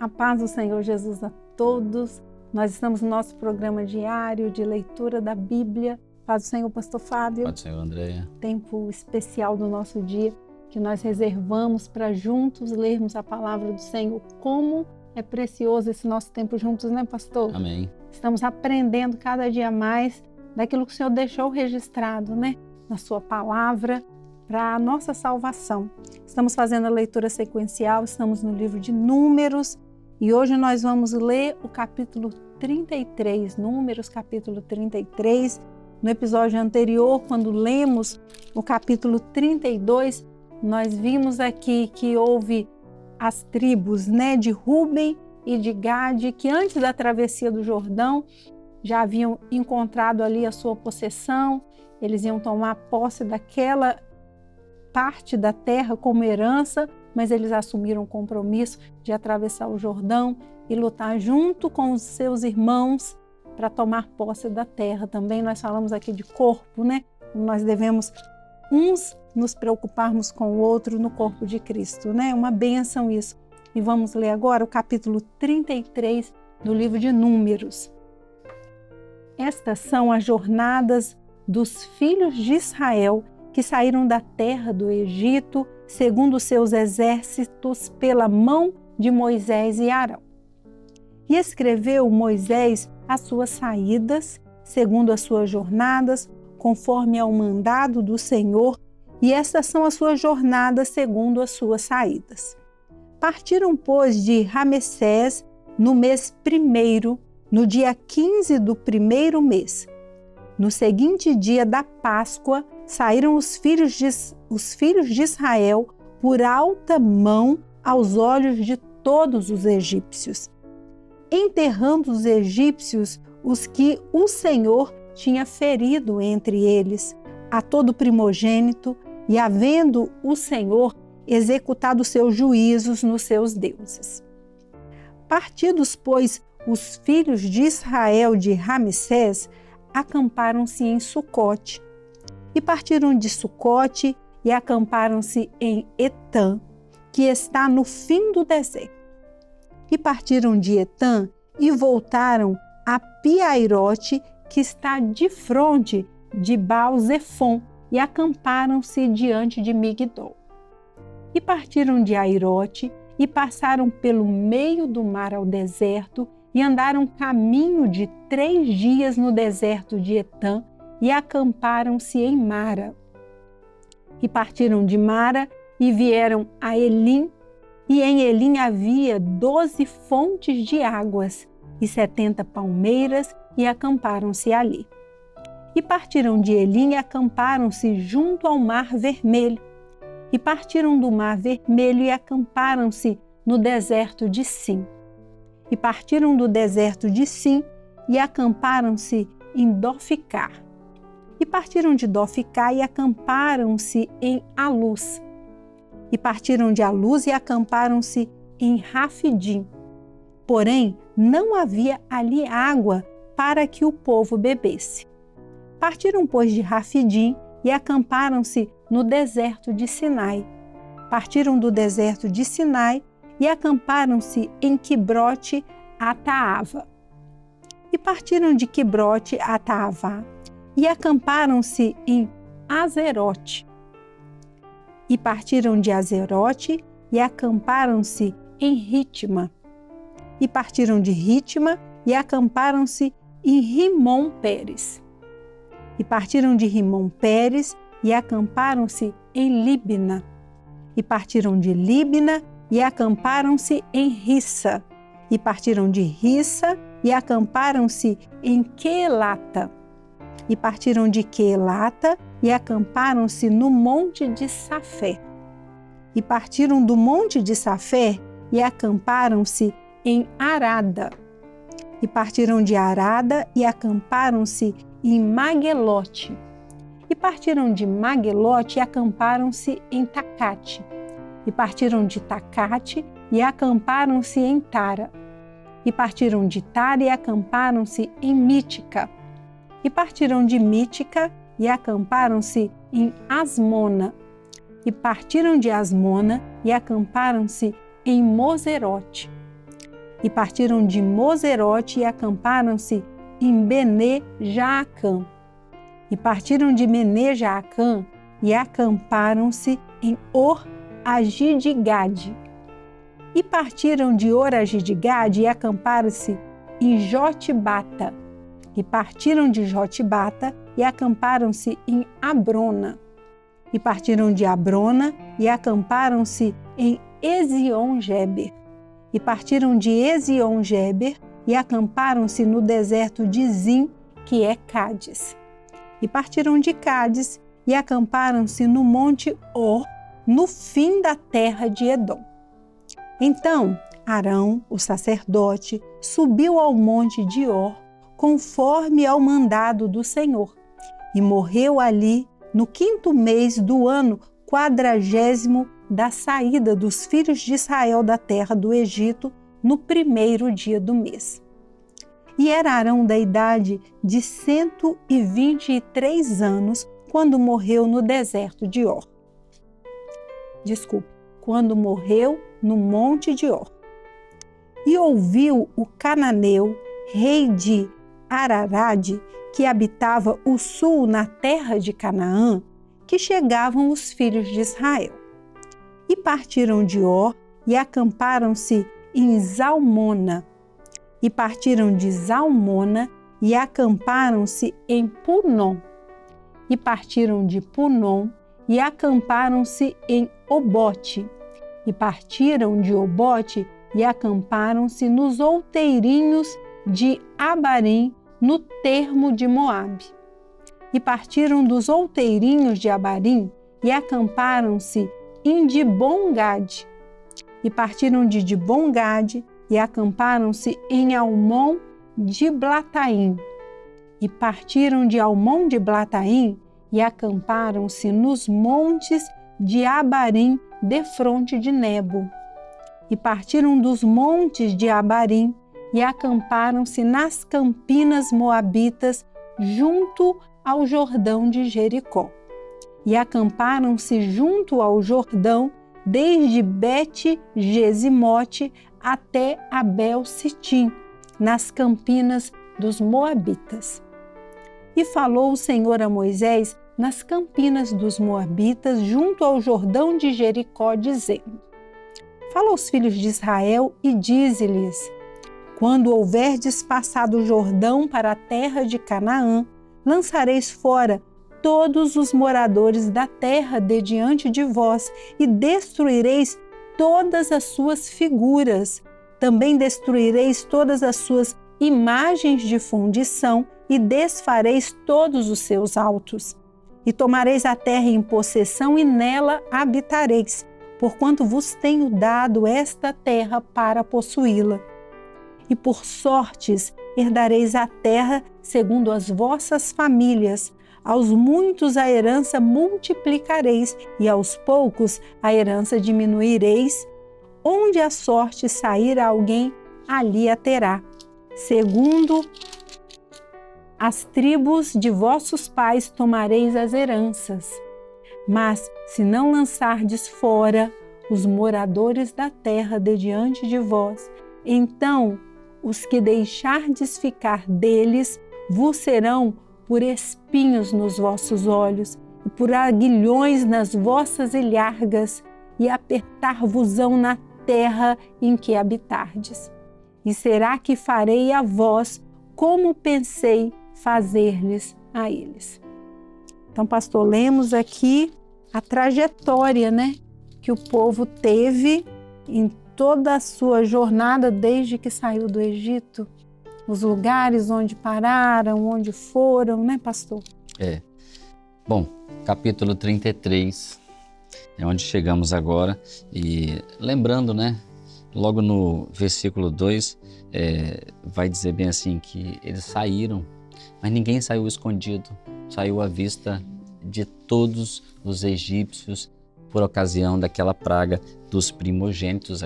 A paz do Senhor Jesus a todos. Nós estamos no nosso programa diário de leitura da Bíblia. Paz do Senhor, Pastor Fábio. Paz do Senhor, Andréia. Tempo especial do nosso dia que nós reservamos para juntos lermos a palavra do Senhor. Como é precioso esse nosso tempo juntos, né, pastor? Amém. Estamos aprendendo cada dia mais daquilo que o Senhor deixou registrado, né, na sua palavra, para a nossa salvação. Estamos fazendo a leitura sequencial, estamos no livro de Números e hoje nós vamos ler o capítulo 33, Números capítulo 33. No episódio anterior, quando lemos o capítulo 32, nós vimos aqui que houve as tribos, né, de Rúben e de Gade, que antes da travessia do Jordão já haviam encontrado ali a sua possessão, eles iam tomar posse daquela parte da terra como herança, mas eles assumiram o compromisso de atravessar o Jordão e lutar junto com os seus irmãos para tomar posse da terra. Também nós falamos aqui de corpo, né? Nós devemos uns nos preocuparmos com o outro no corpo de Cristo, né? Uma bênção isso. E vamos ler agora o capítulo 33 do livro de Números. Estas são as jornadas dos filhos de Israel que saíram da terra do Egito, segundo os seus exércitos, pela mão de Moisés e Arão. E escreveu Moisés as suas saídas, segundo as suas jornadas, conforme ao mandado do Senhor, e estas são as suas jornadas segundo as suas saídas. Partiram, pois, de Ramessés no mês primeiro, no dia 15 do primeiro mês. No seguinte dia da Páscoa, saíram os filhos de Israel por alta mão aos olhos de todos os egípcios, enterrando os egípcios os que o Senhor tinha ferido entre eles, a todo primogênito, e havendo o Senhor executado seus juízos nos seus deuses. Partidos, pois, os filhos de Israel de Ramessés, acamparam-se em Sucote. E partiram de Sucote e acamparam-se em Etã, que está no fim do deserto. E partiram de Etã e voltaram a Piairote, que está de fronte de Baal-Zefon, e acamparam-se diante de Migdol. E partiram de Airote e passaram pelo meio do mar ao deserto e andaram caminho de 3 dias no deserto de Etã e acamparam-se em Mara. E partiram de Mara e vieram a Elim, e em Elim havia 12 fontes de águas e 70 palmeiras, e acamparam-se ali. E partiram de Elim e acamparam-se junto ao Mar Vermelho. E partiram do Mar Vermelho e acamparam-se no deserto de Sim. E partiram do deserto de Sim e acamparam-se em Doficar. E partiram de Doficar e acamparam-se em Alus. E partiram de Alus e acamparam-se em Rafidim. Porém, não havia ali água para que o povo bebesse. Partiram, pois, de Rafidim e acamparam-se no deserto de Sinai. Partiram do deserto de Sinai e acamparam-se em Quibrote Ataava. E partiram de Quibrote Ataavá e acamparam-se em Azerote. E partiram de Azerote e acamparam-se em Ritma. E partiram de Ritma e acamparam-se em Rimom-Pérez. E partiram de Rimom-Pérez e acamparam-se em Líbna. E partiram de Líbna e acamparam-se em Rissa. E partiram de Rissa e acamparam-se em Quelata. E partiram de Quelata e acamparam-se no monte de Safé. E partiram do monte de Safé e acamparam-se em Arada. E partiram de Arada e acamparam-se em Maguelote. E partiram de Maguelote e acamparam-se em Tacate. E partiram de Tacate e acamparam-se em Tara. E partiram de Tara e acamparam-se em Mítica. E partiram de Mítica e acamparam-se em Asmona. E partiram de Asmona e acamparam-se em Moserote. e partiram de Moserote e acamparam-se em Bene-Jaacã. E partiram de Bene-Jaacã e acamparam-se em Or-Agidgade. E partiram de Or-Agidgade e acamparam-se em Jotibata. E partiram de Jotibata e acamparam-se em Abrona. E partiram de Abrona e acamparam-se em Ezion-Geber. E partiram de Ezion-Geber e acamparam-se no deserto de Zim, que é Cádiz. E partiram de Cádiz e acamparam-se no monte Or, no fim da terra de Edom. Então Arão, o sacerdote, subiu ao monte de Or, conforme ao mandado do Senhor, e morreu ali no 5º mês do ano 40º da saída dos filhos de Israel da terra do Egito, no 1º dia do mês. E era Arão da idade de 123 anos, quando morreu no deserto de Or. Quando morreu no monte de Or. E ouviu o cananeu, rei de Ararade, que habitava o sul na terra de Canaã, que chegavam os filhos de Israel. E partiram de Or e acamparam-se em Zalmona. E partiram de Zalmona e acamparam-se em Punom. E partiram de Punom e acamparam-se em Obote. E partiram de Obote e acamparam-se nos outeirinhos de Abarim, no termo de Moabe. E partiram dos outeirinhos de Abarim e acamparam-se em Dibon-Gade. E partiram de Dibon-Gade e acamparam-se em Almon de Blataim. E partiram de Almon de Blataim e acamparam-se nos montes de Abarim, defronte de Nebo. E partiram dos montes de Abarim e acamparam-se nas campinas moabitas, junto ao Jordão de Jericó. E acamparam-se junto ao Jordão, desde Bet-Gesimote até Abel-Sitim, nas campinas dos moabitas. E falou o Senhor a Moisés nas campinas dos moabitas, junto ao Jordão de Jericó, dizendo: Fala aos filhos de Israel e dize-lhes: Quando houverdes passado o Jordão para a terra de Canaã, lançareis fora todos os moradores da terra de diante de vós e destruireis todas as suas figuras. Também destruireis todas as suas imagens de fundição e desfareis todos os seus altos. E tomareis a terra em possessão e nela habitareis, porquanto vos tenho dado esta terra para possuí-la. E por sortes herdareis a terra segundo as vossas famílias. Aos muitos a herança multiplicareis, e aos poucos a herança diminuireis. Onde a sorte sair a alguém, ali a terá. Segundo as tribos de vossos pais tomareis as heranças. Mas se não lançardes fora os moradores da terra de diante de vós, então os que deixardes ficar deles vos serão por espinhos nos vossos olhos e por aguilhões nas vossas ilhargas, e apertar-vos-ão na terra em que habitardes. E será que farei a vós como pensei fazer-lhes a eles. Então, pastor, lemos aqui a trajetória, que o povo teve em toda a sua jornada desde que saiu do Egito, os lugares onde pararam, onde foram, pastor? Bom, capítulo 33 é onde chegamos agora, e lembrando, logo no versículo 2, vai dizer bem assim que eles saíram, mas ninguém saiu escondido, saiu à vista de todos os egípcios por ocasião daquela praga dos primogênitos.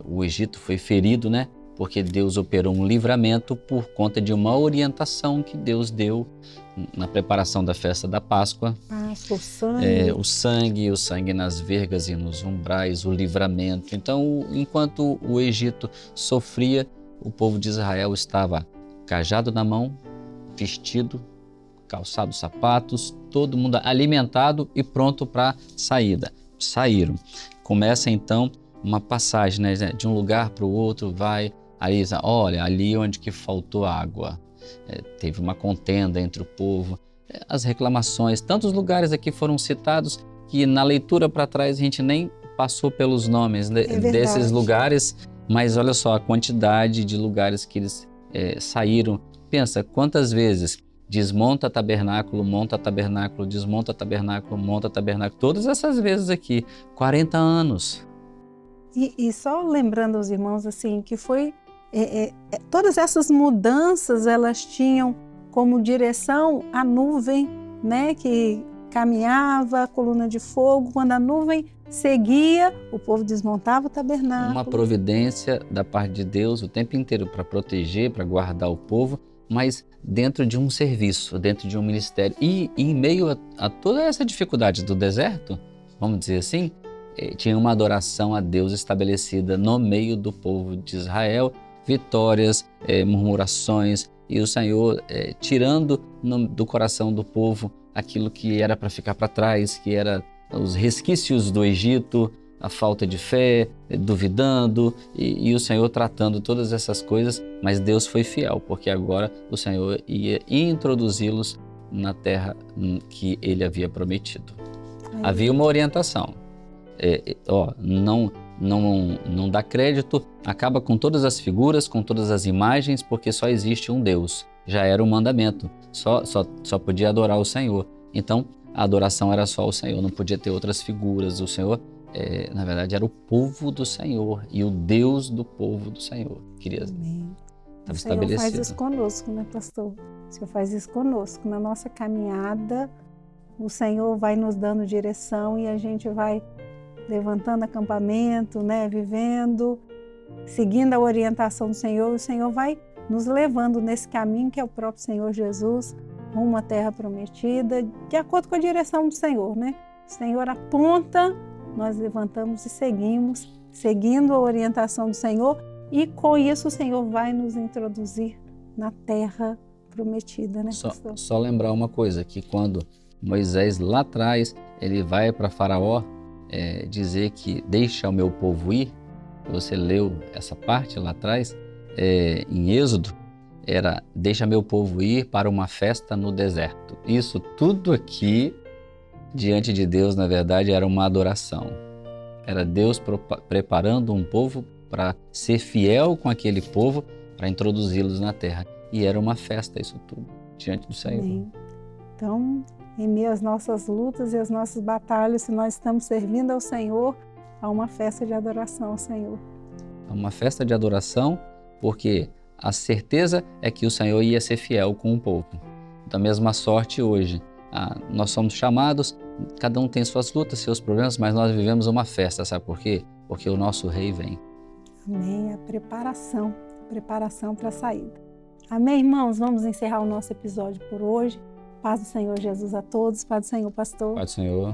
O Egito foi ferido, porque Deus operou um livramento por conta de uma orientação que Deus deu na preparação da festa da Páscoa. O sangue. O sangue nas vergas e nos umbrais, o livramento. Então, enquanto o Egito sofria, o povo de Israel estava cajado na mão, vestido, calçado, sapatos, todo mundo alimentado e pronto para saída. Saíram. Começa então uma passagem, né, de um lugar para o outro, vai, aí, olha, ali onde que faltou água. Teve uma contenda entre o povo, as reclamações, tantos lugares aqui foram citados que na leitura para trás a gente nem passou pelos nomes desses lugares, mas olha só a quantidade de lugares que eles saíram. Pensa quantas vezes desmonta tabernáculo, monta tabernáculo, desmonta tabernáculo, monta tabernáculo, todas essas vezes aqui, 40 anos. E só lembrando aos irmãos assim, que foi todas essas mudanças, elas tinham como direção a nuvem, né, que caminhava, a coluna de fogo. Quando a nuvem seguia, o povo desmontava o tabernáculo. Uma providência da parte de Deus o tempo inteiro para proteger, para guardar o povo, mas dentro de um serviço, dentro de um ministério. E em meio a toda essa dificuldade do deserto, vamos dizer assim, tinha uma adoração a Deus estabelecida no meio do povo de Israel, vitórias, murmurações, e o Senhor tirando do coração do povo aquilo que era para ficar para trás, que era os resquícios do Egito, a falta de fé, duvidando, e o Senhor tratando todas essas coisas, mas Deus foi fiel, porque agora o Senhor ia introduzi-los na terra que Ele havia prometido. Havia uma orientação. Não dá crédito, acaba com todas as figuras, com todas as imagens, porque só existe um Deus. Já era um mandamento, só podia adorar o Senhor. Então, a adoração era só o Senhor, não podia ter outras figuras. O Senhor, na verdade, era o povo do Senhor e o Deus do povo do Senhor. Estava estabelecido. O Senhor faz isso conosco, né, pastor? O Senhor faz isso conosco. Na nossa caminhada, o Senhor vai nos dando direção e a gente vai levantando acampamento, né, vivendo, seguindo a orientação do Senhor. O Senhor vai nos levando nesse caminho que é o próprio Senhor Jesus, rumo à terra prometida, de acordo com a direção do Senhor, né? O Senhor aponta, nós levantamos e seguimos, seguindo a orientação do Senhor, e com isso o Senhor vai nos introduzir na terra prometida, né, pastor? Só lembrar uma coisa, que quando Moisés lá atrás, ele vai para Faraó dizer que deixa o meu povo ir, você leu essa parte lá atrás, em Êxodo, era deixa meu povo ir para uma festa no deserto. Isso tudo aqui, diante de Deus, na verdade, era uma adoração. Era Deus preparando um povo para ser fiel com aquele povo, para introduzi-los na terra. E era uma festa isso tudo, diante do Senhor. Amém. Então, em meio às nossas lutas e às nossas batalhas, se nós estamos servindo ao Senhor, há uma festa de adoração ao Senhor. Há uma festa de adoração, porque a certeza é que o Senhor ia ser fiel com o povo. Da mesma sorte hoje, nós somos chamados, cada um tem suas lutas, seus problemas, mas nós vivemos uma festa, sabe por quê? Porque o nosso Rei vem. Amém, a preparação para a saída. Amém, irmãos? Vamos encerrar o nosso episódio por hoje. Paz do Senhor Jesus a todos, paz do Senhor, pastor. Paz do Senhor.